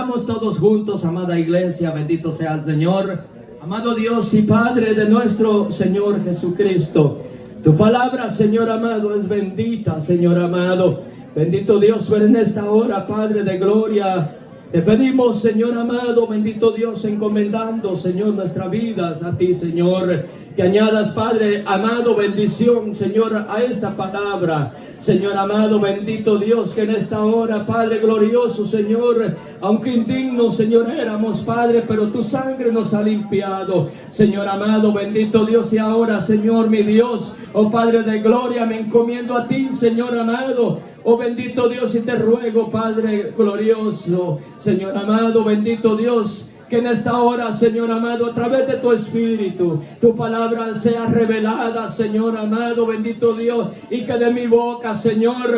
Estamos todos juntos, amada iglesia, bendito sea el Señor. Amado Dios y Padre de nuestro Señor Jesucristo, tu palabra, Señor amado, es bendita, Señor amado. Bendito Dios, pero en esta hora, Padre de gloria, te pedimos, Señor amado, bendito Dios, encomendando, Señor, nuestras vidas a ti, Señor. Que añadas, Padre amado, bendición, Señor, a esta palabra. Señor amado, bendito Dios, que en esta hora, Padre glorioso, Señor, aunque indignos, Señor, éramos, Padre, pero tu sangre nos ha limpiado. Señor amado, bendito Dios, y ahora, Señor, mi Dios, oh Padre de gloria, me encomiendo a ti, Señor amado. Oh bendito Dios, y te ruego, Padre glorioso, Señor amado, bendito Dios, que en esta hora, Señor amado, a través de tu Espíritu, tu palabra sea revelada, Señor amado, bendito Dios, y que de mi boca, Señor,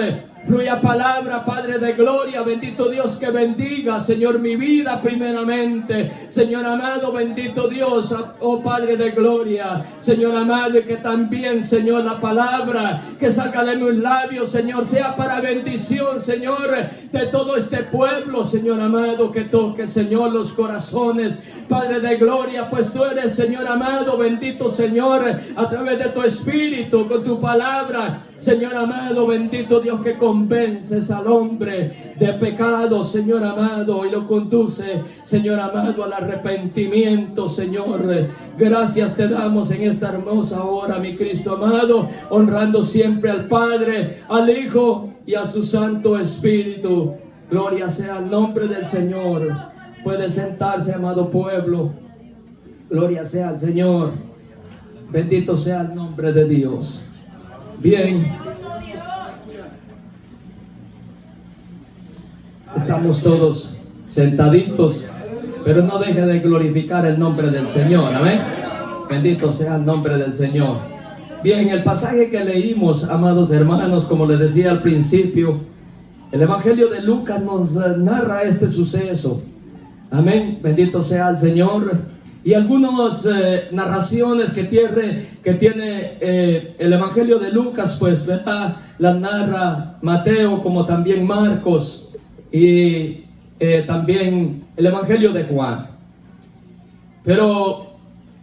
fluya palabra, Padre de gloria, bendito Dios, que bendiga, Señor, mi vida primeramente. Señor amado, bendito Dios, oh Padre de gloria, Señor amado, y que también, Señor, la palabra que salga de mis labios, Señor, sea para bendición, Señor, de todo este pueblo, Señor amado, que toque, Señor, los corazones, Padre de gloria, pues tú eres, Señor amado, bendito Señor, a través de tu Espíritu, con tu palabra, Señor amado, bendito Dios, que convences al hombre de pecado, Señor amado, y lo conduce, Señor amado, al arrepentimiento, Señor. Gracias te damos en esta hermosa hora, mi Cristo amado, honrando siempre al Padre, al Hijo y a su Santo Espíritu. Gloria sea al nombre del Señor. Puede sentarse, amado pueblo. Gloria sea al Señor. Bendito sea el nombre de Dios. Bien. Estamos todos sentaditos, pero no deje de glorificar el nombre del Señor. Amén. Bendito sea el nombre del Señor. Bien, el pasaje que leímos, amados hermanos, como les decía al principio, el Evangelio de Lucas nos narra este suceso. Amén, bendito sea el Señor. Y algunas narraciones que tiene el Evangelio de Lucas, pues, ¿verdad? La narra Mateo, como también Marcos, y también el Evangelio de Juan. Pero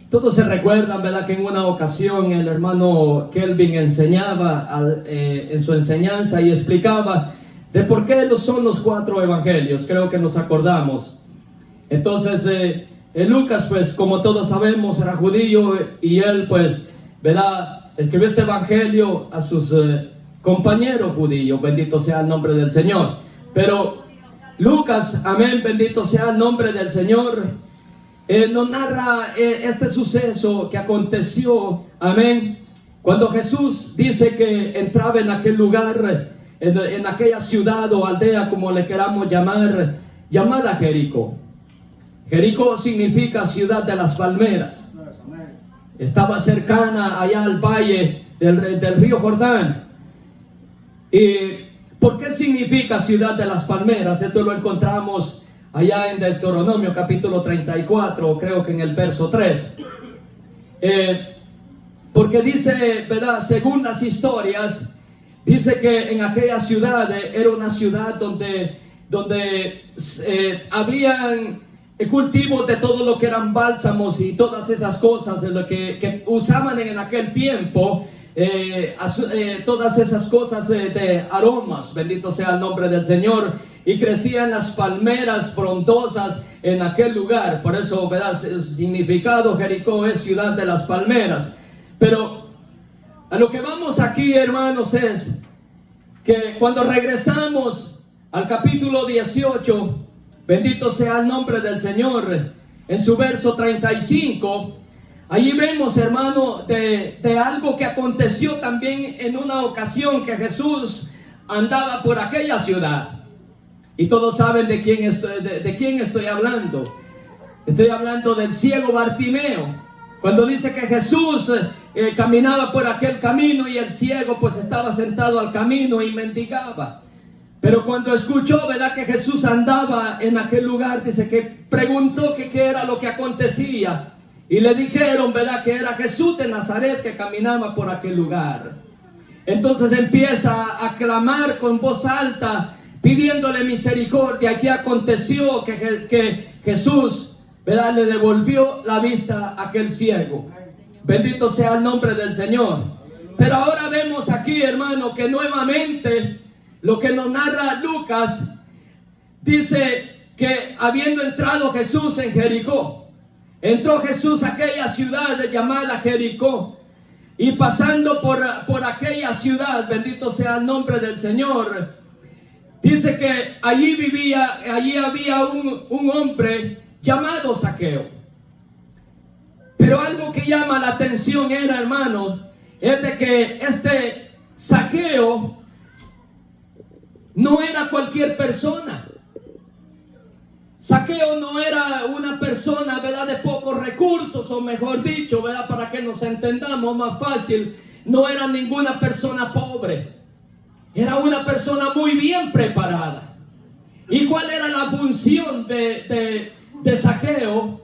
todos se recuerdan, ¿verdad?, que en una ocasión el hermano Kelvin enseñaba en su enseñanza y explicaba de por qué son los 4 evangelios. Creo que nos acordamos. Entonces, Lucas, pues, como todos sabemos, era judío, y él, pues, ¿verdad?, escribió este evangelio a sus compañeros judíos. Bendito sea el nombre del Señor. Pero Lucas, amén, bendito sea el nombre del Señor, nos narra este suceso que aconteció, amén, cuando Jesús dice que entraba en aquel lugar, en aquella ciudad o aldea, como le queramos llamar, llamada Jericó. Jericó significa ciudad de las palmeras. Estaba cercana allá al valle del río Jordán. ¿Y por qué significa ciudad de las palmeras? Esto lo encontramos allá en Deuteronomio capítulo 34, creo que en el verso 3. Porque dice, ¿verdad?, según las historias, dice que en aquella ciudad era una ciudad donde habían cultivos de todo lo que eran bálsamos y todas esas cosas de lo que usaban en aquel tiempo, todas esas cosas de aromas. Bendito sea el nombre del Señor. Y crecían las palmeras frondosas en aquel lugar. Por eso, ¿verdad?, el significado Jericó es ciudad de las palmeras. Pero a lo que vamos aquí, hermanos, es que cuando regresamos al capítulo 18, bendito sea el nombre del Señor, en su verso 35, allí vemos, hermano, de algo que aconteció también en una ocasión que Jesús andaba por aquella ciudad. Y todos saben de quién estoy hablando. Estoy hablando del ciego Bartimeo. Cuando dice que Jesús caminaba por aquel camino y el ciego pues estaba sentado al camino y mendigaba. Pero cuando escuchó, ¿verdad?, que Jesús andaba en aquel lugar, dice que preguntó que qué era lo que acontecía. Y le dijeron, ¿verdad?, que era Jesús de Nazaret que caminaba por aquel lugar. Entonces empieza a clamar con voz alta pidiéndole misericordia. Aquí aconteció que Jesús, ¿verdad?, le devolvió la vista a aquel ciego. Bendito sea el nombre del Señor. Pero ahora vemos aquí, hermano, que nuevamente lo que nos narra Lucas dice que habiendo entrado Jesús en Jericó, entró Jesús a aquella ciudad llamada Jericó, y pasando por aquella ciudad, bendito sea el nombre del Señor, dice que allí había un hombre llamado Zaqueo. Pero algo que llama la atención era, hermanos, es de que este Zaqueo no era cualquier persona. Zaqueo no era una persona, ¿verdad?, de pocos recursos, o mejor dicho, ¿verdad?, para que nos entendamos más fácil, no era ninguna persona pobre. Era una persona muy bien preparada. ¿Y cuál era la función de Zaqueo?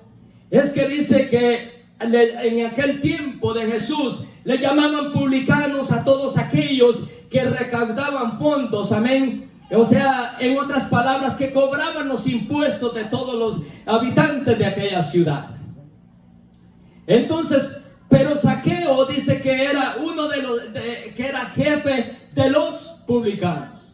Es que dice que en aquel tiempo de Jesús le llamaban publicanos a todos aquellos que recaudaban fondos, amén. O sea, en otras palabras, que cobraban los impuestos de todos los habitantes de aquella ciudad. Entonces, pero Zaqueo dice que era uno que era jefe de los publicanos.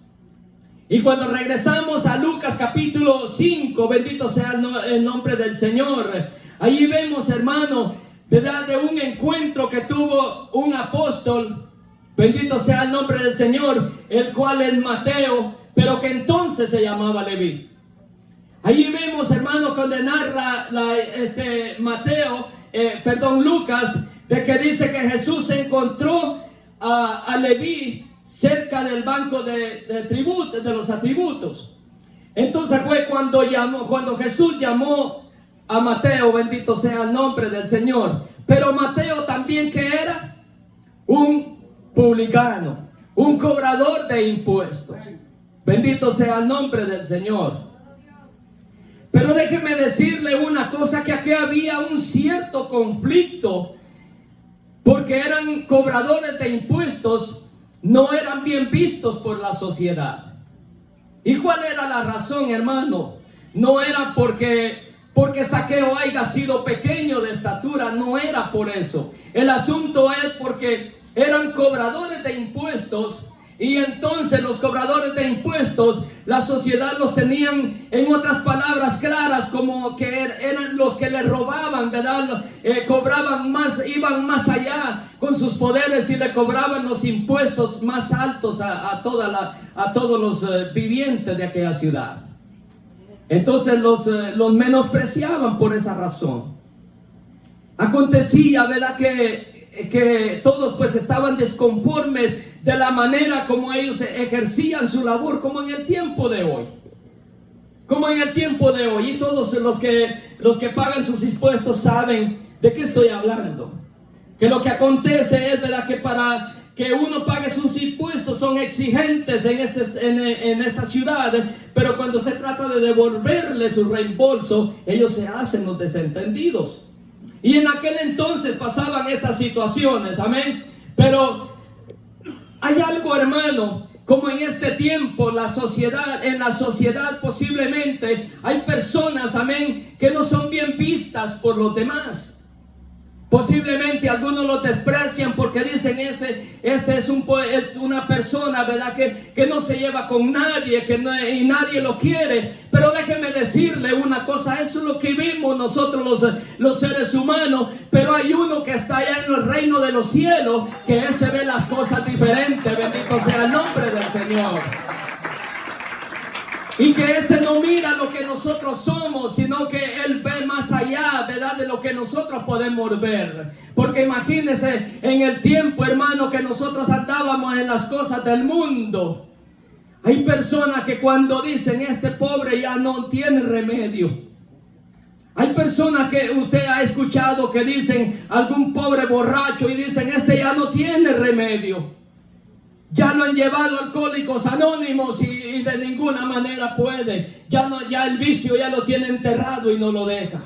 Y cuando regresamos a Lucas capítulo 5, bendito sea el nombre del Señor, allí vemos, hermano, ¿verdad?, de un encuentro que tuvo un apóstol, bendito sea el nombre del Señor, el cual es Mateo, pero que entonces se llamaba Leví. Allí vemos, hermano, cuando narra Lucas, de que dice que Jesús se encontró a Leví cerca del banco de los atributos. Entonces fue cuando Jesús llamó a Mateo, bendito sea el nombre del Señor. Pero Mateo también, que era un publicano, un cobrador de impuestos. Bendito sea el nombre del Señor. Pero déjeme decirle una cosa, que aquí había un cierto conflicto, porque eran cobradores de impuestos, no eran bien vistos por la sociedad. ¿Y cuál era la razón, hermano? No era porque Zaqueo haya sido pequeño de estatura, no era por eso. El asunto es porque eran cobradores de impuestos. Y entonces los cobradores de impuestos, la sociedad los tenían, en otras palabras claras, como que eran los que le robaban, ¿verdad? Cobraban más, iban más allá con sus poderes y le cobraban los impuestos más altos a todos los vivientes de aquella ciudad. Entonces los menospreciaban por esa razón. Acontecía, ¿verdad?, que todos pues estaban desconformes de la manera como ellos ejercían su labor, como en el tiempo de hoy. Y todos los que pagan sus impuestos saben de qué estoy hablando. Que lo que acontece es, ¿verdad?, que para que uno pague sus impuestos son exigentes en esta ciudad, pero cuando se trata de devolverle su reembolso, ellos se hacen los desentendidos. Y en aquel entonces pasaban estas situaciones, amén. Pero hay algo, hermano, como en este tiempo en la sociedad posiblemente hay personas, amén, que no son bien vistas por los demás. Posiblemente algunos lo desprecian porque dicen es una persona, ¿verdad?, que no se lleva con nadie, y nadie lo quiere. Pero déjeme decirle una cosa, eso es lo que vimos nosotros los seres humanos. Pero hay uno que está allá en el reino de los cielos, que ese ve las cosas diferentes, bendito sea el nombre del Señor. Y que ese no mira lo que nosotros somos, sino que Él ve más allá, ¿verdad?, de lo que nosotros podemos ver. Porque imagínense en el tiempo, hermano, que nosotros andábamos en las cosas del mundo. Hay personas que cuando dicen este pobre ya no tiene remedio. Hay personas que usted ha escuchado que dicen algún pobre borracho y dicen este ya no tiene remedio. Ya lo han llevado a Alcohólicos Anónimos y de ninguna manera puede. Ya el vicio ya lo tiene enterrado y no lo deja.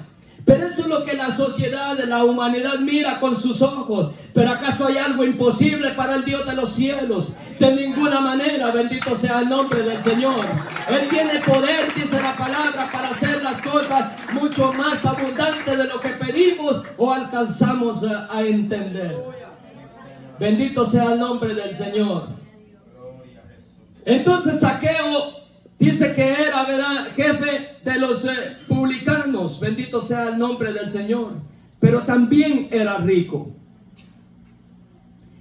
Pero eso es lo que la sociedad, la humanidad mira con sus ojos. Pero ¿acaso hay algo imposible para el Dios de los cielos? De ninguna manera, bendito sea el nombre del Señor. Él tiene poder, dice la palabra, para hacer las cosas mucho más abundantes de lo que pedimos o alcanzamos a entender. Bendito sea el nombre del Señor. Entonces Zaqueo dice que era, ¿verdad?, jefe de los publicanos. Bendito sea el nombre del Señor. Pero también era rico.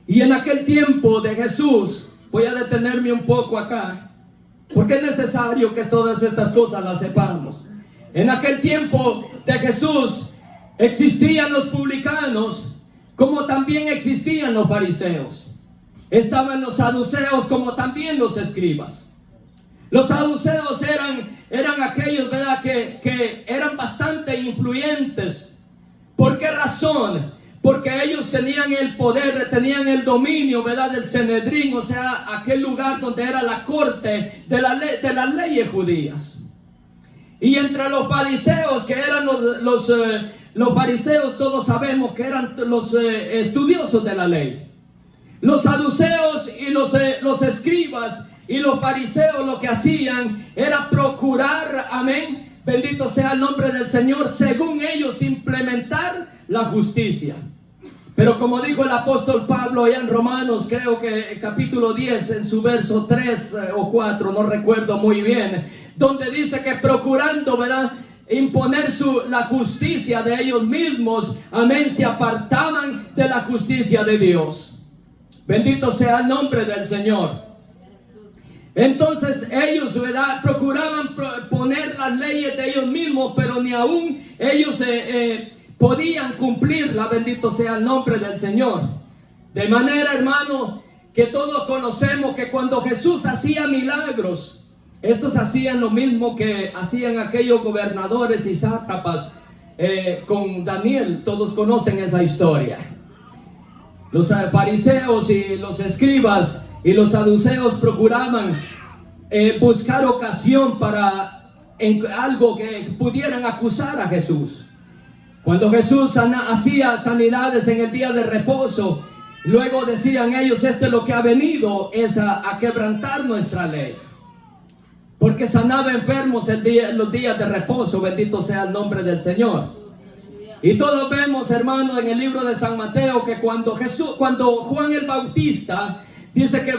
Y en aquel tiempo de Jesús, voy a detenerme un poco acá, porque es necesario que todas estas cosas las sepamos. En aquel tiempo de Jesús existían los publicanos, como también existían los fariseos. Estaban los saduceos, como también los escribas. Los saduceos eran aquellos, ¿verdad?, que eran bastante influyentes. ¿Por qué razón? Porque ellos tenían el poder, tenían el dominio, ¿verdad?, del Sanedrín, o sea, aquel lugar donde era la corte de las leyes judías. Y entre los fariseos, que eran los fariseos, todos sabemos que eran los estudiosos de la ley. Los saduceos y los escribas y los fariseos lo que hacían era procurar, amén, bendito sea el nombre del Señor, según ellos implementar la justicia. Pero como dijo el apóstol Pablo allá en Romanos, creo que capítulo 10, en su verso 3 o 4, no recuerdo muy bien, donde dice que procurando, ¿verdad?, imponer la justicia de ellos mismos, amén, se apartaban de la justicia de Dios. Bendito sea el nombre del Señor. Entonces ellos, ¿verdad?, procuraban poner las leyes de ellos mismos, pero ni aún ellos podían cumplirla. Bendito sea el nombre del Señor. De manera, hermano, que todos conocemos que cuando Jesús hacía milagros, estos hacían lo mismo que hacían aquellos gobernadores y sátrapas con Daniel. Todos conocen esa historia. Los fariseos y los escribas y los saduceos procuraban buscar ocasión para algo que pudieran acusar a Jesús. Cuando Jesús hacía sanidades en el día de reposo, luego decían ellos, este lo que ha venido es a quebrantar nuestra ley. Porque sanaba enfermos los días de reposo, bendito sea el nombre del Señor. Y todos vemos, hermano, en el libro de San Mateo, que cuando Juan el Bautista dice que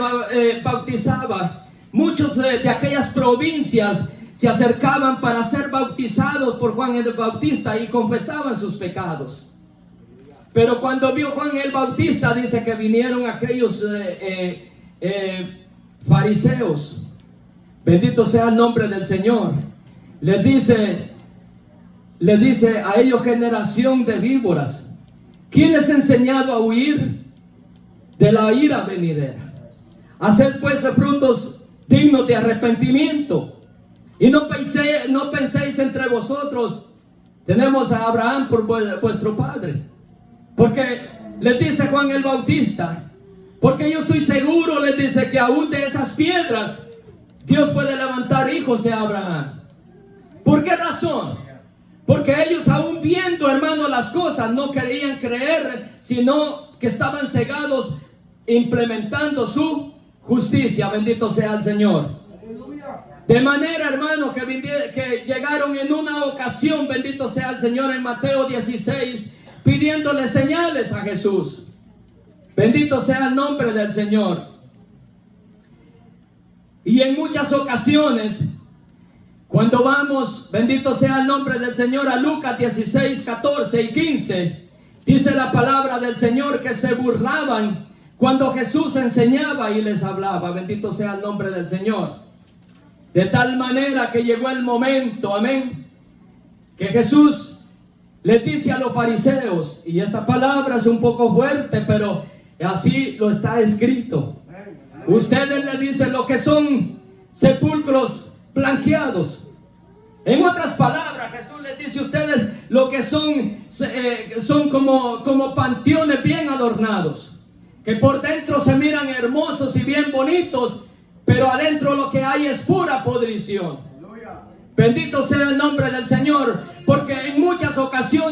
bautizaba, muchos de aquellas provincias se acercaban para ser bautizados por Juan el Bautista y confesaban sus pecados. Pero cuando vio Juan el Bautista, dice que vinieron aquellos fariseos, bendito sea el nombre del Señor, les dice a ellos, generación de víboras, ¿quién les ha enseñado a huir de la ira venidera? Haced pues frutos dignos de arrepentimiento. Y no penséis entre vosotros, tenemos a Abraham por vuestro padre. Porque les dice Juan el Bautista, porque yo estoy seguro, les dice, que aún de esas piedras Dios puede levantar hijos de Abraham. ¿Por qué razón? Porque ellos, aún viendo, hermano, las cosas, no querían creer, sino que estaban cegados implementando su justicia. Bendito sea el Señor. De manera, hermano, que llegaron en una ocasión, bendito sea el Señor, en Mateo 16, pidiéndole señales a Jesús. Bendito sea el nombre del Señor. Y en muchas ocasiones, cuando vamos, bendito sea el nombre del Señor, a Lucas 16, 14 y 15, dice la palabra del Señor que se burlaban cuando Jesús enseñaba y les hablaba. Bendito sea el nombre del Señor. De tal manera que llegó el momento, amén, que Jesús les dice a los fariseos, y esta palabra es un poco fuerte, pero así lo está escrito. Ustedes le dicen lo que son sepulcros blanqueados. En otras palabras, Jesús les dice a ustedes lo que son como panteones bien adornados, que por dentro se miran hermosos y bien bonitos, pero adentro lo que hay es pura podrición. Bendito sea el nombre del Señor, porque en muchas ocasiones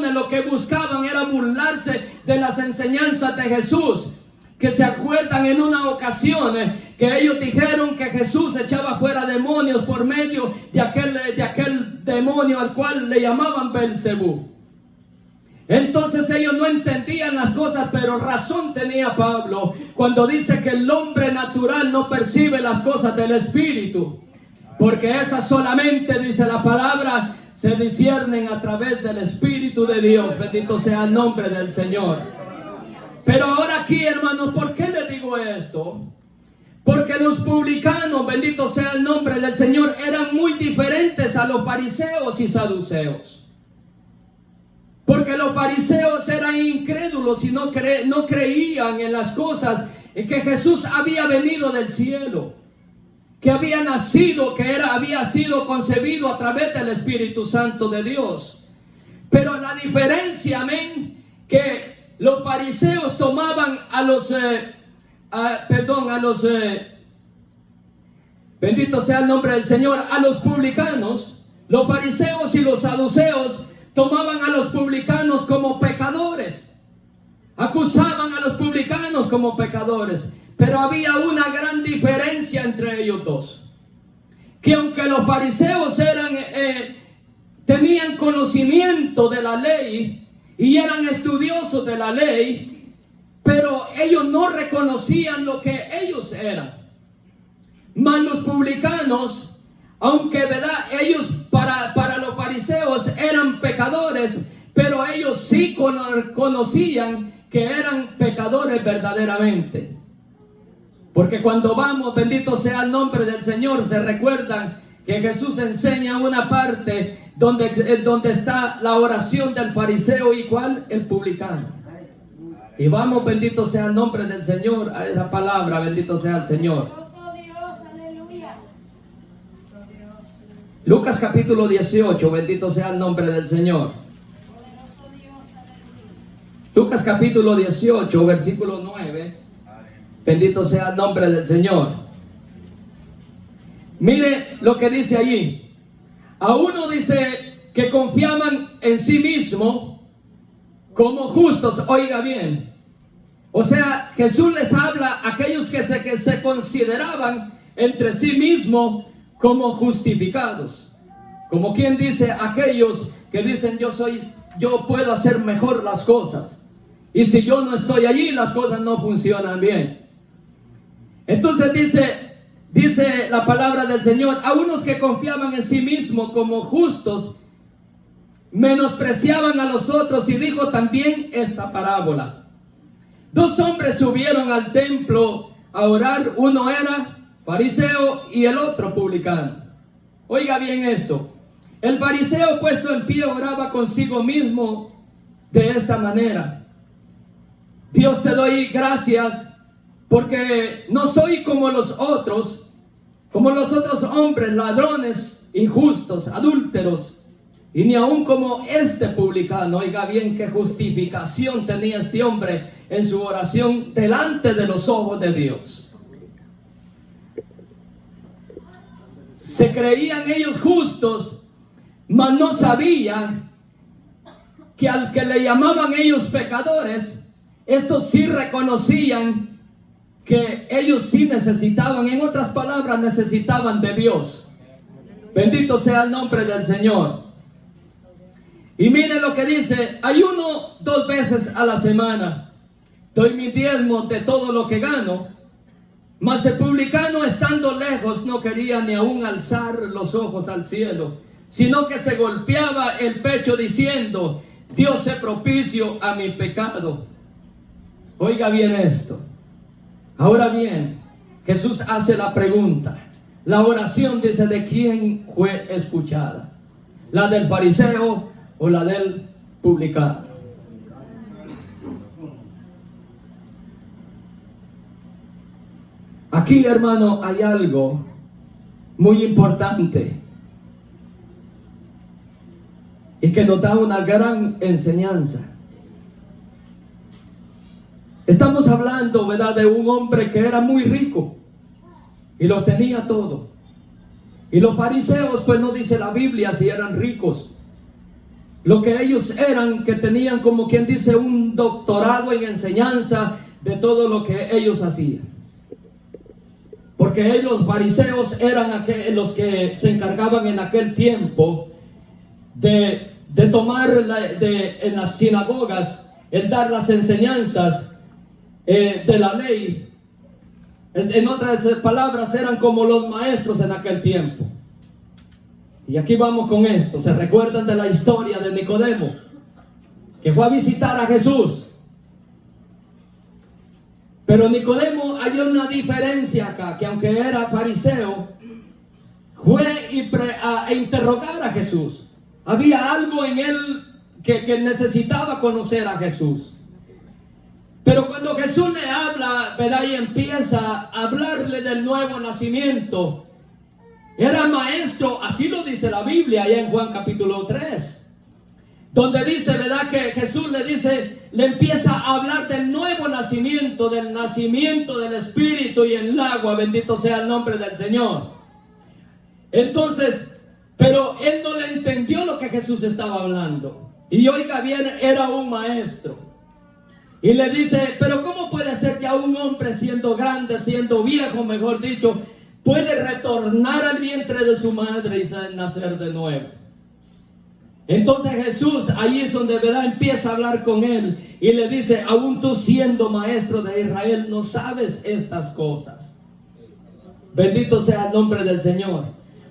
de las enseñanzas de Jesús, que se acuerdan en una ocasión que ellos dijeron que Jesús echaba fuera demonios por medio de aquel demonio al cual le llamaban Belcebú. Entonces ellos no entendían las cosas, pero razón tenía Pablo cuando dice que el hombre natural no percibe las cosas del Espíritu, porque esas solamente, dice la palabra, se disciernen a través del Espíritu de Dios. Bendito sea el nombre del Señor. Pero ahora aquí, hermanos, ¿por qué les digo esto? Porque los publicanos, bendito sea el nombre del Señor, eran muy diferentes a los fariseos y saduceos. Porque los fariseos eran incrédulos y no creían en las cosas, en que Jesús había venido del cielo, que había nacido, había sido concebido a través del Espíritu Santo de Dios. Pero la diferencia, amén, que los fariseos tomaban bendito sea el nombre del Señor, a los publicanos. Los fariseos y los saduceos tomaban a los publicanos como pecadores, acusaban a los publicanos como pecadores, pero había una gran diferencia entre ellos dos, que aunque los fariseos tenían conocimiento de la ley y eran estudiosos de la ley, pero ellos no reconocían lo que ellos eran. Mas los publicanos, aunque verdad, ellos para los fariseos eran pecadores, pero ellos sí conocían que eran pecadores verdaderamente. Porque cuando vamos, bendito sea el nombre del Señor, se recuerdan que Jesús enseña una parte donde está la oración del fariseo y ¿cuál? El publicano. Y vamos, bendito sea el nombre del Señor, a esa palabra, bendito sea el Señor. Lucas capítulo 18, bendito sea el nombre del Señor. Lucas capítulo 18, versículo 9, bendito sea el nombre del Señor. Mire lo que dice allí. A uno dice que confiaban en sí mismo como justos, oiga bien. O sea, Jesús les habla a aquellos que se consideraban entre sí mismos como justificados. Como quien dice, aquellos que dicen yo puedo hacer mejor las cosas. Y si yo no estoy allí, las cosas no funcionan bien. Entonces dice la palabra del Señor, a unos que confiaban en sí mismos como justos, menospreciaban a los otros, y dijo también esta parábola. Dos hombres subieron al templo a orar, uno era fariseo y el otro publicano. Oiga bien esto. El fariseo puesto en pie oraba consigo mismo de esta manera: Dios, te doy gracias porque no soy como los otros hombres, ladrones, injustos, adúlteros, y ni aun como este publicano. Oiga bien qué justificación tenía este hombre en su oración delante de los ojos de Dios. Se creían ellos justos, mas no sabía que al que le llamaban ellos pecadores, estos sí reconocían que ellos sí necesitaban, en otras palabras, necesitaban de Dios. Bendito sea el nombre del Señor. Y mire lo que dice: ayuno 2 veces a la semana, doy mi diezmo de todo lo que gano. Mas el publicano, estando lejos, no quería ni aún alzar los ojos al cielo, sino que se golpeaba el pecho diciendo: Dios sé propicio a mi pecado. Oiga bien esto. Ahora bien, Jesús hace la pregunta. La oración dice: ¿de quién fue escuchada? ¿La del fariseo o la del publicano? Aquí, hermano, hay algo muy importante y que nos da una gran enseñanza. Estamos hablando, ¿verdad?, de un hombre que era muy rico y lo tenía todo. Y los fariseos, pues no dice la Biblia si eran ricos, lo que ellos eran, que tenían como quien dice un doctorado en enseñanza de todo lo que ellos hacían. Porque ellos, los fariseos, eran los que se encargaban en aquel tiempo de tomar en las sinagogas, el dar las enseñanzas de la ley. En otras palabras, eran como los maestros en aquel tiempo. Y aquí vamos con esto. ¿Se recuerdan de la historia de Nicodemo, que fue a visitar a Jesús? Pero Nicodemo, hay una diferencia acá, que aunque era fariseo, fue a interrogar a Jesús. Había algo en él que necesitaba conocer a Jesús. Pero cuando Jesús le habla, ¿verdad? Y empieza a hablarle del nuevo nacimiento, era maestro, así lo dice la Biblia, allá en Juan capítulo 3. Donde dice, ¿verdad? Que Jesús le empieza a hablar del nuevo nacimiento, del nacimiento del Espíritu y el agua, bendito sea el nombre del Señor. Entonces, pero él no le entendió lo que Jesús estaba hablando. Y oiga bien, era un maestro. Y le dice, pero ¿cómo puede ser que a un hombre siendo grande, siendo viejo, mejor dicho, puede retornar al vientre de su madre y nacer de nuevo? Entonces Jesús, ahí es donde, ¿verdad?, empieza a hablar con él y le dice, aún tú siendo maestro de Israel no sabes estas cosas. Bendito sea el nombre del Señor.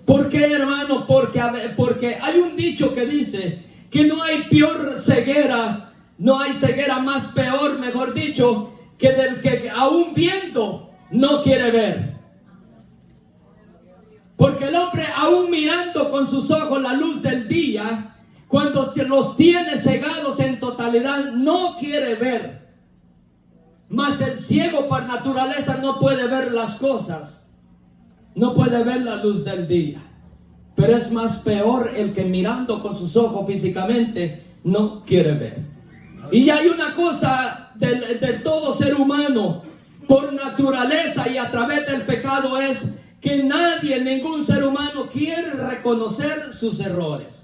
¿Por qué, hermano? Porque hay un dicho que dice que no hay peor ceguera, no hay ceguera más peor, mejor dicho, que del que aún viendo no quiere ver. Porque el hombre aún mirando con sus ojos la luz del día, cuando los tiene cegados en totalidad, no quiere ver. Mas el ciego por naturaleza no puede ver las cosas, no puede ver la luz del día. Pero es más peor el que mirando con sus ojos físicamente no quiere ver. Y hay una cosa del todo ser humano por naturaleza y a través del pecado, es que nadie, ningún ser humano quiere reconocer sus errores.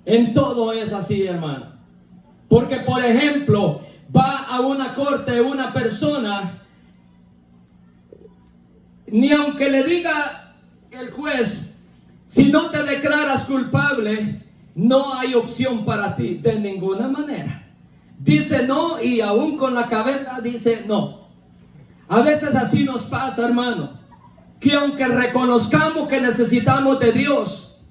En todo es así, hermano. Porque, por ejemplo, va a una corte una persona, ni aunque le diga el juez, si no te declaras culpable, no hay opción para ti, de ninguna manera. Dice no y aún con la cabeza dice no. A veces así nos pasa, hermano, que aunque reconozcamos que necesitamos de Dios,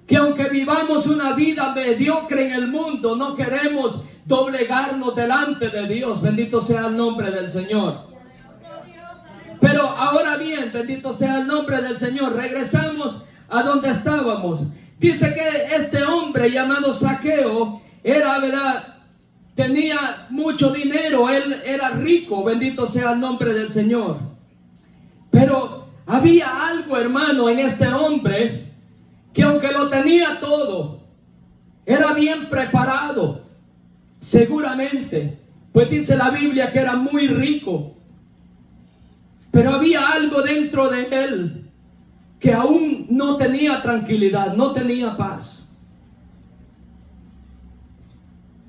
que aunque vivamos una vida mediocre en el mundo, no queremos doblegarnos delante de Dios. Bendito sea el nombre del Señor. Pero ahora bien, bendito sea el nombre del Señor. Regresamos a donde estábamos. Dice que este hombre llamado Zaqueo era, ¿verdad?, tenía mucho dinero, él era rico, bendito sea el nombre del Señor. Pero había algo, hermano, en este hombre, que aunque lo tenía todo, era bien preparado, seguramente, pues dice la Biblia que era muy rico. Pero había algo dentro de él que aún no tenía tranquilidad, no tenía paz.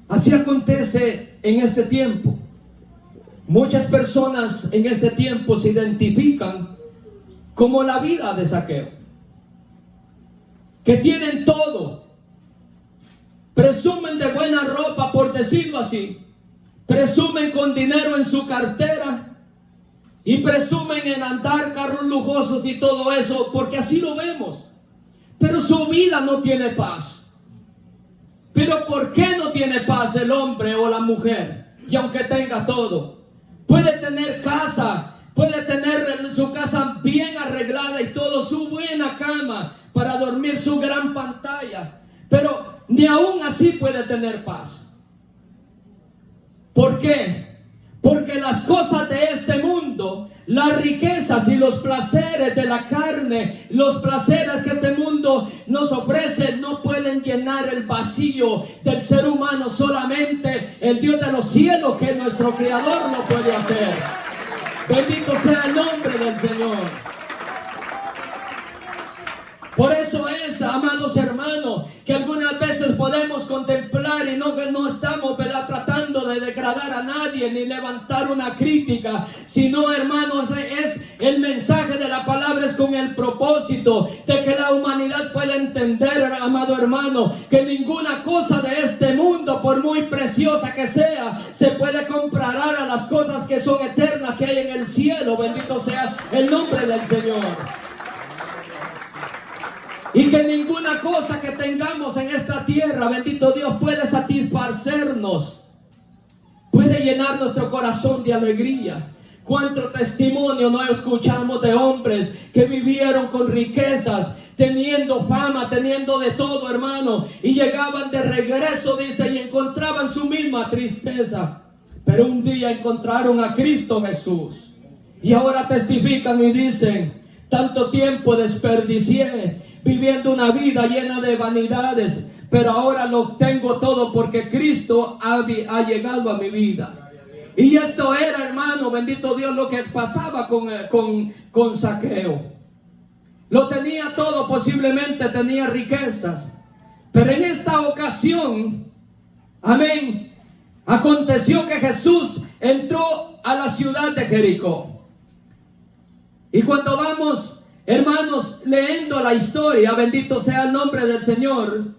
Así acontece en este tiempo. Muchas personas en este tiempo se identifican como la vida de Zaqueo, que tienen todo, presumen de buena ropa, por decirlo así, presumen con dinero en su cartera y presumen en andar carros lujosos y todo eso, porque así lo vemos. Pero su vida no tiene paz. Pero ¿por qué no tiene paz el hombre o la mujer? Y aunque tenga todo, puede tener casa, puede tener su casa bien arreglada y todo, su buena cama para dormir, su gran pantalla, pero ni aún así puede tener paz. ¿Por qué? Porque las cosas de este mundo, las riquezas y los placeres de la carne, los placeres que este mundo nos ofrece, no pueden llenar el vacío del ser humano. Solamente el Dios de los cielos, que es nuestro Creador, lo puede hacer. Bendito sea el nombre del Señor. Por eso es, amados hermanos, que algunas podemos contemplar y no estamos, ¿verdad?, tratando de degradar a nadie ni levantar una crítica, sino, hermanos, es el mensaje de la palabra, es con el propósito de que la humanidad pueda entender, amado hermano, que ninguna cosa de este mundo, por muy preciosa que sea, se puede comparar a las cosas que son eternas, que hay en el cielo. Bendito sea el nombre del Señor. Y que ninguna cosa que tengamos en esta tierra, bendito Dios, puede satisfacernos, puede llenar nuestro corazón de alegría. Cuánto testimonio no escuchamos de hombres que vivieron con riquezas, teniendo fama, teniendo de todo, hermano, y llegaban de regreso, dice, y encontraban su misma tristeza. Pero un día encontraron a Cristo Jesús y ahora testifican y dicen: tanto tiempo desperdicié viviendo una vida llena de vanidades, pero ahora lo tengo todo porque Cristo ha llegado a mi vida. Y esto era, hermano, bendito Dios, lo que pasaba con Zaqueo. Lo tenía todo, posiblemente tenía riquezas, pero en esta ocasión, amén, aconteció que Jesús entró a la ciudad de Jericó. Y cuando vamos, hermanos, leyendo la historia, bendito sea el nombre del Señor,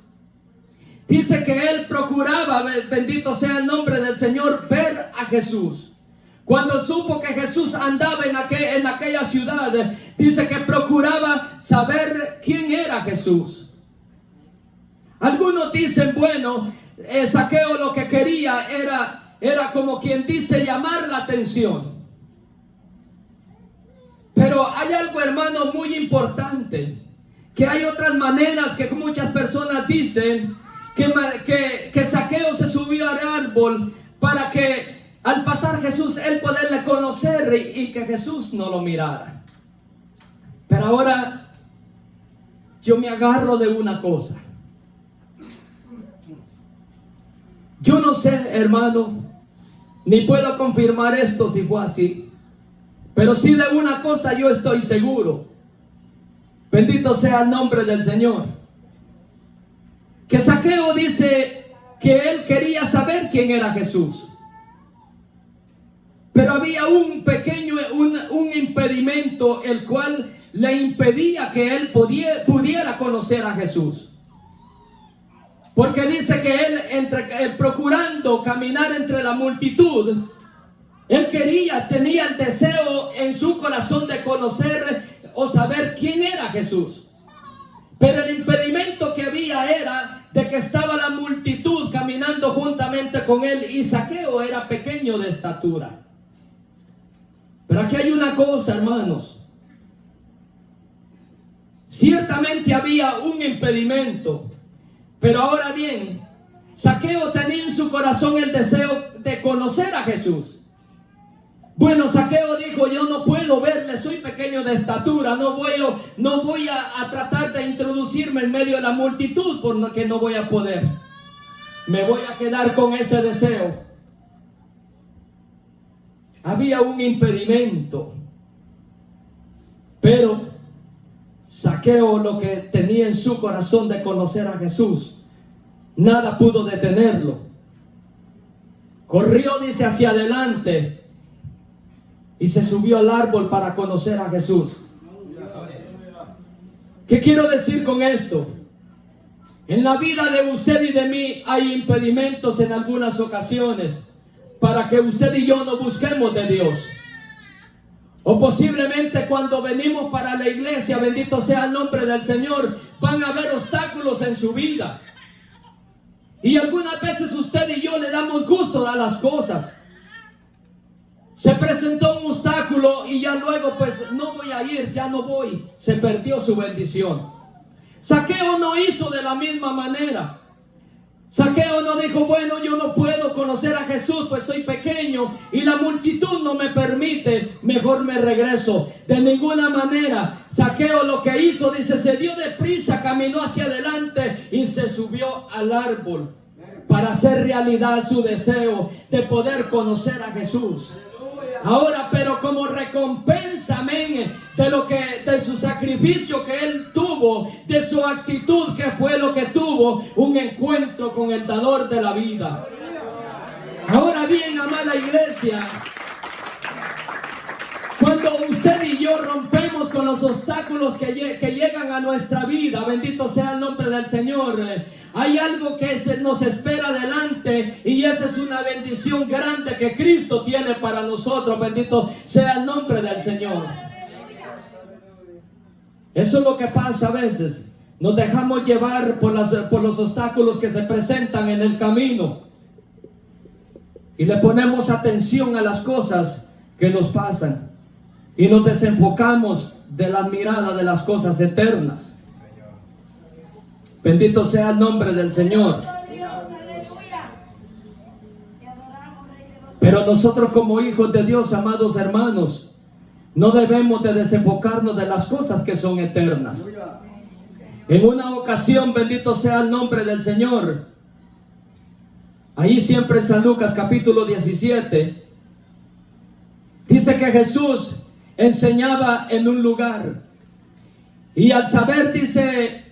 dice que él procuraba, bendito sea el nombre del Señor, ver a Jesús. Cuando supo que Jesús andaba en aquella ciudad, dice que procuraba saber quién era Jesús. Algunos dicen, bueno, Zaqueo lo que quería era como quien dice llamar la atención. Pero hay algo, hermano, muy importante, que hay otras maneras que muchas personas dicen que Zaqueo se subió al árbol para que al pasar Jesús él poderle conocer y que Jesús no lo mirara. Pero ahora yo me agarro de una cosa. Yo no sé, hermano, ni puedo confirmar esto si fue así. Pero sí de una cosa yo estoy seguro. Bendito sea el nombre del Señor. Que Zaqueo dice que él quería saber quién era Jesús. Pero había un pequeño, un impedimento, el cual le impedía que él pudiera conocer a Jesús. Porque dice que él, procurando caminar entre la multitud, él tenía el deseo en su corazón de conocer o saber quién era Jesús. Pero el impedimento que había era de que estaba la multitud caminando juntamente con él y Zaqueo era pequeño de estatura. Pero aquí hay una cosa, hermanos. Ciertamente había un impedimento, pero ahora bien, Zaqueo tenía en su corazón el deseo de conocer a Jesús. Bueno, Zaqueo dijo: yo no puedo verle, soy pequeño de estatura, no voy a tratar de introducirme en medio de la multitud porque no voy a poder. Me voy a quedar con ese deseo. Había un impedimento, pero Zaqueo, lo que tenía en su corazón de conocer a Jesús, nada pudo detenerlo. Corrió, dice, hacia adelante y se subió al árbol para conocer a Jesús. ¿Qué quiero decir con esto? En la vida de usted y de mí hay impedimentos en algunas ocasiones para que usted y yo no busquemos de Dios. O posiblemente cuando venimos para la iglesia, bendito sea el nombre del Señor, van a haber obstáculos en su vida. Y algunas veces usted y yo le damos gusto a las cosas. Se presentó un obstáculo y ya luego pues no voy a ir, ya no voy. Se perdió su bendición. Zaqueo no hizo de la misma manera. Zaqueo no dijo: bueno, yo no puedo conocer a Jesús, pues soy pequeño y la multitud no me permite, mejor me regreso. De ninguna manera. Zaqueo lo que hizo, dice, se dio deprisa, caminó hacia adelante y se subió al árbol para hacer realidad su deseo de poder conocer a Jesús. Ahora, pero como recompensa, amén, de su sacrificio que él tuvo, de su actitud que fue lo que tuvo, un encuentro con el dador de la vida. Ahora bien, amada iglesia, cuando usted y yo rompemos con los obstáculos que llegan a nuestra vida, bendito sea el nombre del Señor, hay algo que nos espera adelante, y esa es una bendición grande que Cristo tiene para nosotros. Bendito sea el nombre del Señor. Eso es lo que pasa a veces. Nos dejamos llevar por los obstáculos que se presentan en el camino, y le ponemos atención a las cosas que nos pasan, y nos desenfocamos de la mirada de las cosas eternas. Bendito sea el nombre del Señor. Pero nosotros, como hijos de Dios, amados hermanos, no debemos de desenfocarnos de las cosas que son eternas. En una ocasión, bendito sea el nombre del Señor, ahí siempre en San Lucas capítulo 17, dice que Jesús enseñaba en un lugar, y al saber, dice,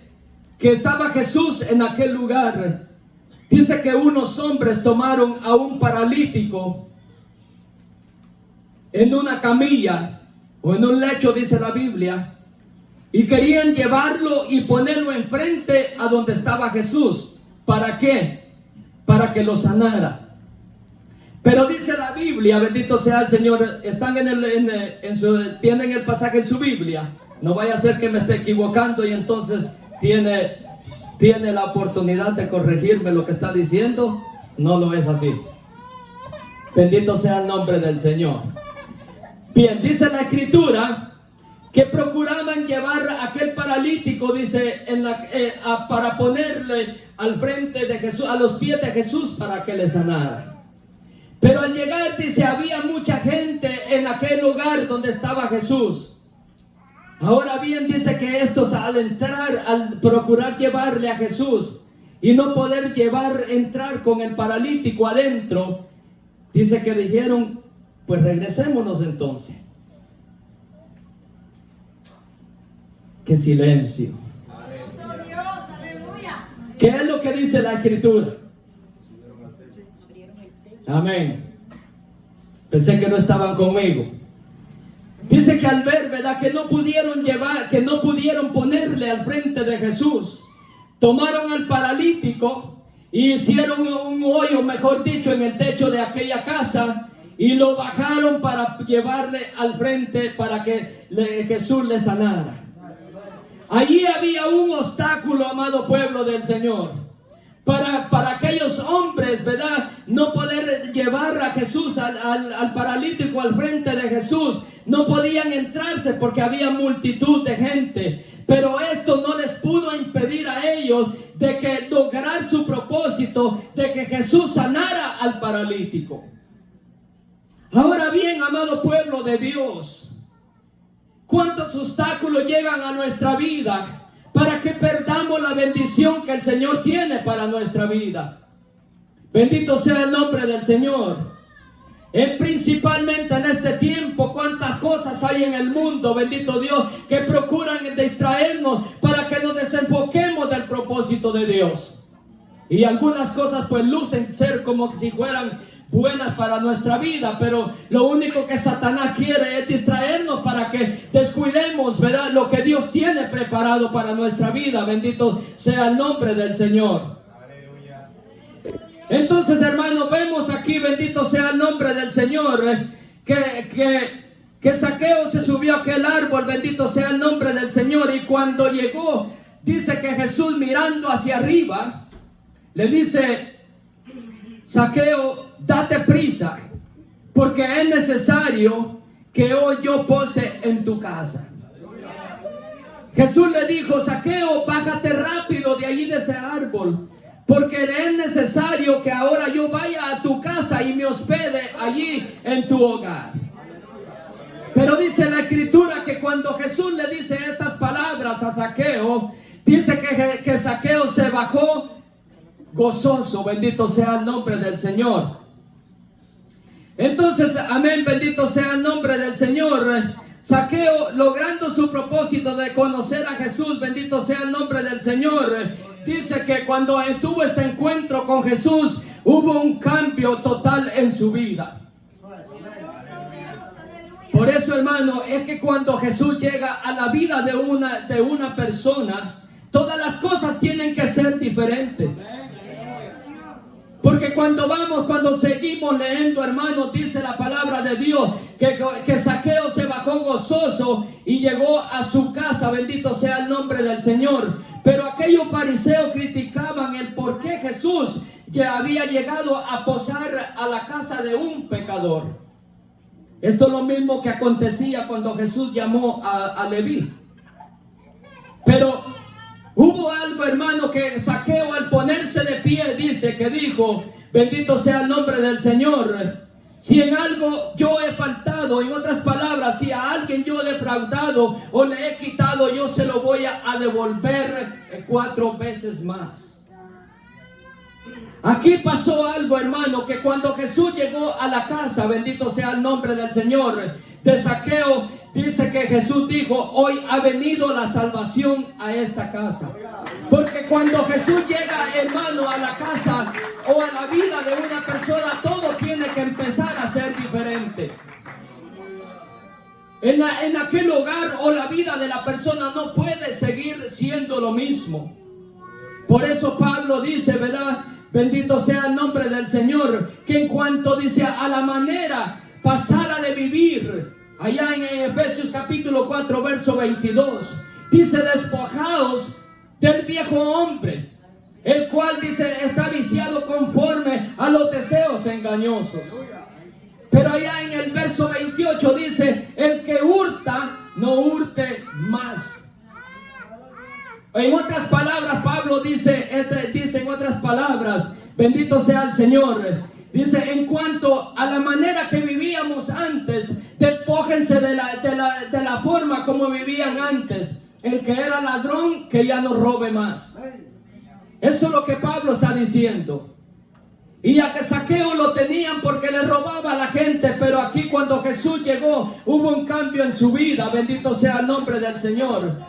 que estaba Jesús en aquel lugar, dice que unos hombres tomaron a un paralítico en una camilla o en un lecho, dice la Biblia, y querían llevarlo y ponerlo enfrente a donde estaba Jesús. ¿Para qué? Para que lo sanara. Pero dice la Biblia, bendito sea el Señor, están tienen el pasaje en su Biblia. No vaya a ser que me esté equivocando y entonces tiene la oportunidad de corregirme lo que está diciendo. No lo es así. Bendito sea el nombre del Señor. Bien, dice la Escritura que procuraban llevar a aquel paralítico, dice, para ponerle al frente de Jesús, a los pies de Jesús, para que le sanara. Pero al llegar, dice, había mucha gente en aquel lugar donde estaba Jesús. Ahora bien, dice que estos al procurar llevarle a Jesús y no poder entrar con el paralítico adentro, dice que dijeron, pues regresémonos entonces. ¡Qué silencio! ¿Qué es lo que dice la Escritura? Amén. Pensé que no estaban conmigo. Dice que al ver, ¿verdad?, que no pudieron ponerle al frente de Jesús, tomaron al paralítico y hicieron un hoyo, mejor dicho, en el techo de aquella casa, y lo bajaron para llevarle al frente para que Jesús le sanara. Allí había un obstáculo, amado pueblo del Señor, para aquellos hombres, ¿verdad?, no poder llevar a Jesús, al paralítico al frente de Jesús. No podían entrarse porque había multitud de gente, pero esto no les pudo impedir a ellos de que lograr su propósito de que Jesús sanara al paralítico. Ahora bien, amado pueblo de Dios, ¿cuántos obstáculos llegan a nuestra vida para que perdamos la bendición que el Señor tiene para nuestra vida? Bendito sea el nombre del Señor. Principalmente en este tiempo, cuántas cosas hay en el mundo, bendito Dios, que procuran distraernos para que nos desenfoquemos del propósito de Dios. Y algunas cosas pues lucen ser como si fueran buenas para nuestra vida, pero lo único que Satanás quiere es distraernos para que descuidemos, ¿verdad?, lo que Dios tiene preparado para nuestra vida. Bendito sea el nombre del Señor. Entonces, hermanos, vemos aquí, bendito sea el nombre del Señor, que Zaqueo se subió a aquel árbol, bendito sea el nombre del Señor, y cuando llegó, dice que Jesús, mirando hacia arriba, le dice: Zaqueo, date prisa, porque es necesario que hoy yo pose en tu casa. Jesús le dijo: Zaqueo, bájate rápido de allí, de ese árbol, porque es necesario que ahora yo vaya a tu casa y me hospede allí en tu hogar. Pero dice la Escritura que cuando Jesús le dice estas palabras a Zaqueo, dice que Zaqueo se bajó gozoso. Bendito sea el nombre del Señor. Entonces, amén, bendito sea el nombre del Señor. Zaqueo, logrando su propósito de conocer a Jesús, bendito sea el nombre del Señor, dice que cuando tuvo este encuentro con Jesús, hubo un cambio total en su vida. Por eso, hermano, es que cuando Jesús llega a la vida de una persona, todas las cosas tienen que ser diferentes. Porque cuando seguimos leyendo, hermanos, dice la palabra de Dios que Zaqueo se bajó gozoso y llegó a su casa, bendito sea el nombre del Señor. Pero aquellos fariseos criticaban el por qué Jesús ya había llegado a posar a la casa de un pecador. Esto es lo mismo que acontecía cuando Jesús llamó a Leví. Pero hubo algo, hermano, que Zaqueo al ponerse de pie dice que dijo, bendito sea el nombre del Señor. Si en algo yo he faltado, en otras palabras, si a alguien yo he defraudado o le he quitado, yo se lo voy a devolver 4 veces más. Aquí pasó algo, hermano, que cuando Jesús llegó a la casa, bendito sea el nombre del Señor, de Zaqueo, dice que Jesús dijo, hoy ha venido la salvación a esta casa. Porque cuando Jesús llega, hermano, a la casa o a la vida de una persona, todo tiene que empezar a ser diferente. En aquel hogar o la vida de la persona no puede seguir siendo lo mismo. Por eso Pablo dice, ¿verdad? Bendito sea el nombre del Señor, que en cuanto dice a la manera pasada de vivir, allá en Efesios capítulo 4 verso 22, dice despojaos del viejo hombre, el cual dice está viciado conforme a los deseos engañosos. Pero allá en el verso 28 dice, el que hurta, no hurte más. En otras palabras, Pablo dice en otras palabras, bendito sea el Señor, dice, en cuanto a la manera que vivíamos antes, despójense de la forma como vivían antes. El que era ladrón, que ya no robe más. Eso es lo que Pablo está diciendo. Y a que Zaqueo lo tenían porque le robaba a la gente, pero aquí cuando Jesús llegó, hubo un cambio en su vida, bendito sea el nombre del Señor.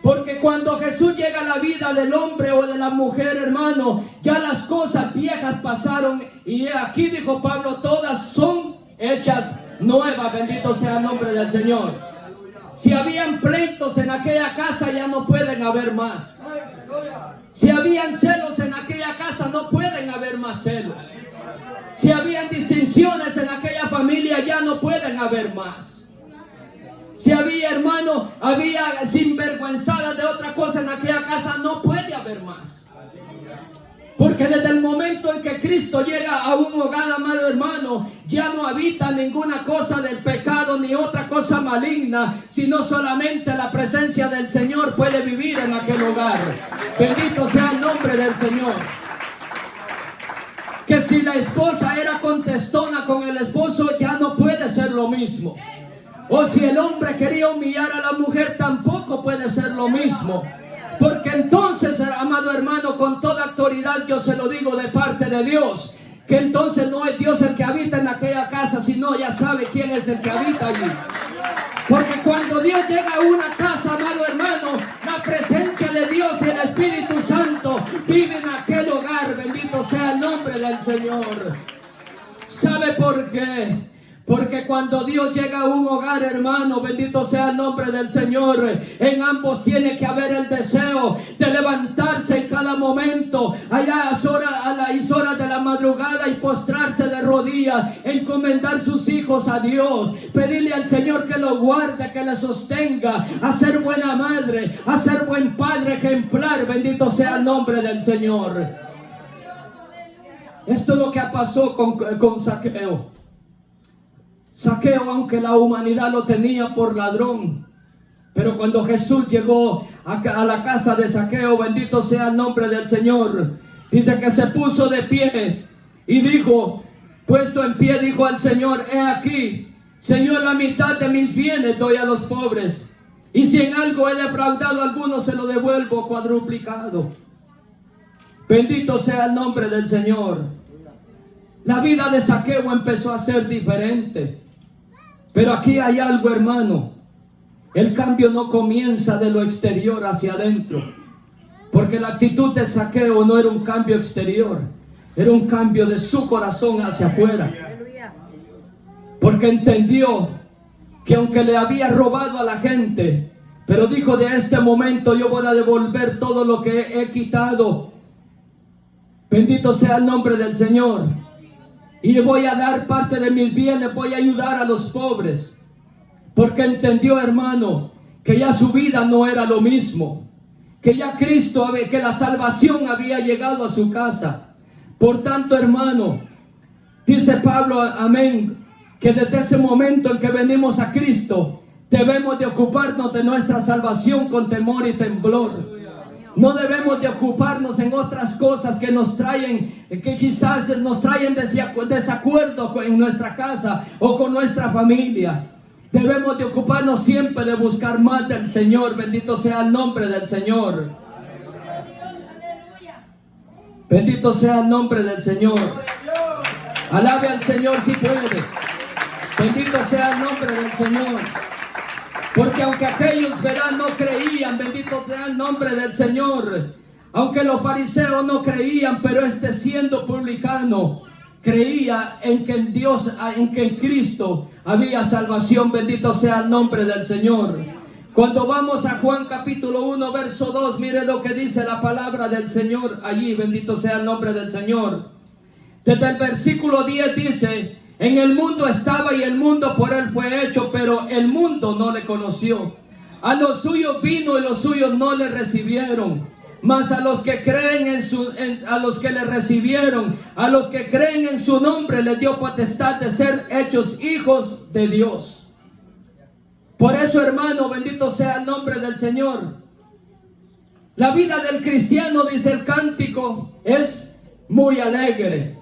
Porque cuando Jesús llega a la vida del hombre o de la mujer, hermano, ya las cosas viejas pasaron. Y aquí dijo Pablo, todas son hechas nuevas, bendito sea el nombre del Señor. Si habían pleitos en aquella casa, ya no pueden haber más. Si habían celos en aquella casa, no pueden haber más celos. Si habían distinciones en aquella familia, ya no pueden haber más. Si había, hermano, había sinvergüenzadas de otra cosa en aquella casa, no puede haber más. Porque desde el momento en que Cristo llega a un hogar, amado hermano, ya no habita ninguna cosa del pecado ni otra cosa maligna, sino solamente la presencia del Señor puede vivir en aquel hogar. Bendito sea el nombre del Señor. Que si la esposa era contestona con el esposo, ya no puede ser lo mismo. O si el hombre quería humillar a la mujer, tampoco puede ser lo mismo. Porque entonces, amado hermano, con toda autoridad yo se lo digo de parte de Dios, que entonces no es Dios el que habita en aquella casa, sino ya sabe quién es el que habita allí. Porque cuando Dios llega a una casa, amado hermano, la presencia de Dios y el Espíritu Santo vive en aquel hogar. Bendito sea el nombre del Señor. ¿Sabe por qué? Porque cuando Dios llega a un hogar, hermano, bendito sea el nombre del Señor, en ambos tiene que haber el deseo de levantarse en cada momento, allá a las horas de la madrugada, y postrarse de rodillas, encomendar sus hijos a Dios, pedirle al Señor que lo guarde, que le sostenga, a ser buena madre, a ser buen padre ejemplar. Bendito sea el nombre del Señor. Esto es lo que pasó con Zaqueo. Zaqueo, aunque la humanidad lo tenía por ladrón, pero cuando Jesús llegó a la casa de Zaqueo, bendito sea el nombre del Señor, dice que se puso de pie y dijo, puesto en pie, dijo al Señor, he aquí, Señor, la mitad de mis bienes doy a los pobres, y si en algo he defraudado a alguno, se lo devuelvo cuadruplicado. Bendito sea el nombre del Señor. La vida de Zaqueo empezó a ser diferente. Pero aquí hay algo, hermano. El cambio no comienza de lo exterior hacia adentro. Porque la actitud de Zaqueo no era un cambio exterior. Era un cambio de su corazón hacia afuera. Porque entendió que aunque le había robado a la gente, pero dijo: de este momento yo voy a devolver todo lo que he quitado. Bendito sea el nombre del Señor. Y le voy a dar parte de mis bienes, voy a ayudar a los pobres. Porque entendió, hermano, que ya su vida no era lo mismo. Que ya Cristo, que la salvación había llegado a su casa. Por tanto, hermano, dice Pablo, amén, que desde ese momento en que venimos a Cristo, debemos de ocuparnos de nuestra salvación con temor y temblor. No debemos de ocuparnos en otras cosas que nos traen, que quizás nos traen desacuerdo en nuestra casa o con nuestra familia. Debemos de ocuparnos siempre de buscar más del Señor. Bendito sea el nombre del Señor. Bendito sea el nombre del Señor. Alabe al Señor si puede. Bendito sea el nombre del Señor. Porque aunque aquellos, verán, no creían, bendito sea el nombre del Señor. Aunque los fariseos no creían, pero siendo publicano, creía en que en Dios, en que en Cristo había salvación. Bendito sea el nombre del Señor. Cuando vamos a Juan capítulo 1 verso 2, mire lo que dice la palabra del Señor allí. Bendito sea el nombre del Señor. Desde el versículo 10 dice: en el mundo estaba y el mundo por él fue hecho, pero el mundo no le conoció. A los suyos vino y los suyos no le recibieron. Mas a los que creen a los que le recibieron, a los que creen en su nombre, les dio potestad de ser hechos hijos de Dios. Por eso, hermano, bendito sea el nombre del Señor. La vida del cristiano, dice el cántico, es muy alegre.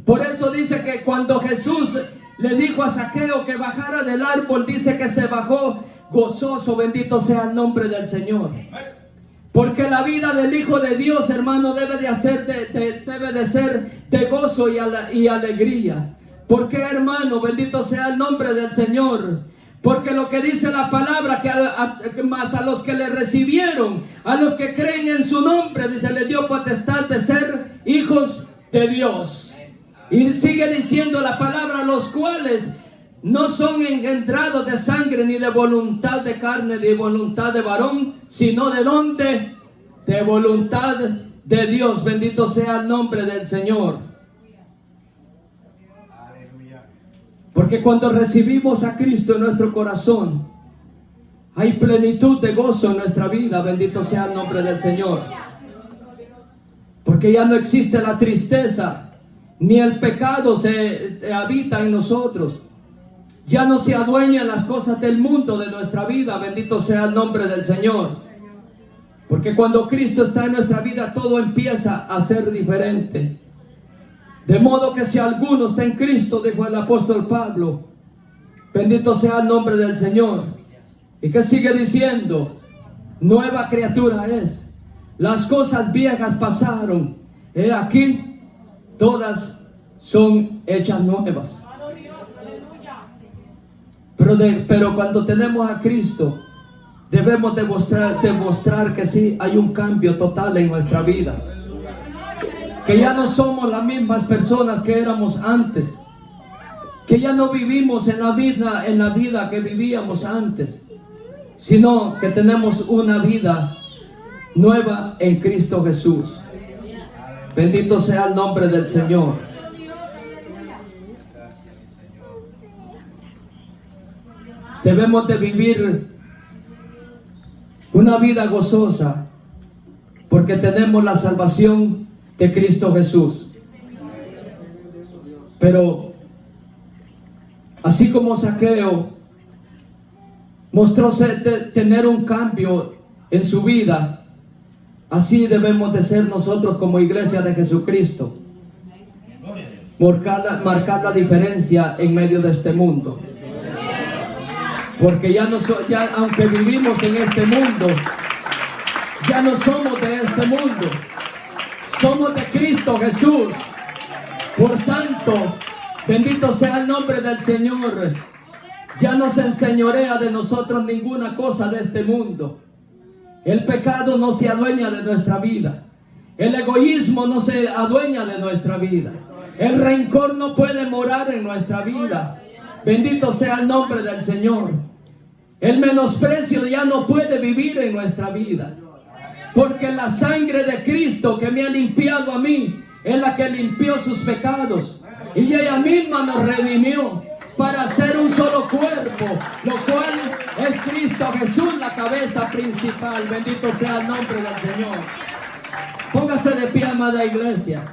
Por eso dice que cuando Jesús le dijo a Zaqueo que bajara del árbol, dice que se bajó gozoso. Bendito sea el nombre del Señor. Porque la vida del Hijo de Dios, hermano, debe de ser de gozo y alegría. ¿Por qué, hermano? Bendito sea el nombre del Señor. Porque lo que dice la palabra, que más a los que le recibieron, a los que creen en su nombre, dice, le dio potestad de ser hijos de Dios. Y sigue diciendo la palabra, los cuales no son engendrados de sangre, ni de voluntad de carne, ni de voluntad de varón, sino de donde, de voluntad de Dios. Bendito sea el nombre del Señor. Porque cuando recibimos a Cristo en nuestro corazón, hay plenitud de gozo en nuestra vida. Bendito sea el nombre del Señor. Porque ya no existe la tristeza, ni el pecado se habita en nosotros. Ya no se adueñan las cosas del mundo de nuestra vida. Bendito sea el nombre del Señor. Porque cuando Cristo está en nuestra vida, todo empieza a ser diferente. De modo que si alguno está en Cristo, dijo el apóstol Pablo, bendito sea el nombre del Señor. ¿Y qué sigue diciendo? Nueva criatura es. Las cosas viejas pasaron. He aquí, todas son hechas nuevas. Pero cuando tenemos a Cristo, debemos demostrar que sí, hay un cambio total en nuestra vida. Que ya no somos las mismas personas que éramos antes. Que ya no vivimos en la vida que vivíamos antes. Sino que tenemos una vida nueva en Cristo Jesús. Bendito sea el nombre del Señor. Debemos de vivir una vida gozosa porque tenemos la salvación de Cristo Jesús. Pero así como Zaqueo mostró tener un cambio en su vida, así debemos de ser nosotros como iglesia de Jesucristo. Marcar la diferencia en medio de este mundo. Porque ya aunque vivimos en este mundo, ya no somos de este mundo. Somos de Cristo Jesús. Por tanto, bendito sea el nombre del Señor. Ya no se enseñorea de nosotros ninguna cosa de este mundo. El pecado no se adueña de nuestra vida. El egoísmo no se adueña de nuestra vida. El rencor no puede morar en nuestra vida. Bendito sea el nombre del Señor. El menosprecio ya no puede vivir en nuestra vida. Porque la sangre de Cristo que me ha limpiado a mí es la que limpió sus pecados. Y ella misma nos redimió para ser un solo cuerpo, lo cual es Cristo Jesús, la cabeza principal. Bendito sea el nombre del Señor. Póngase de pie, amada iglesia.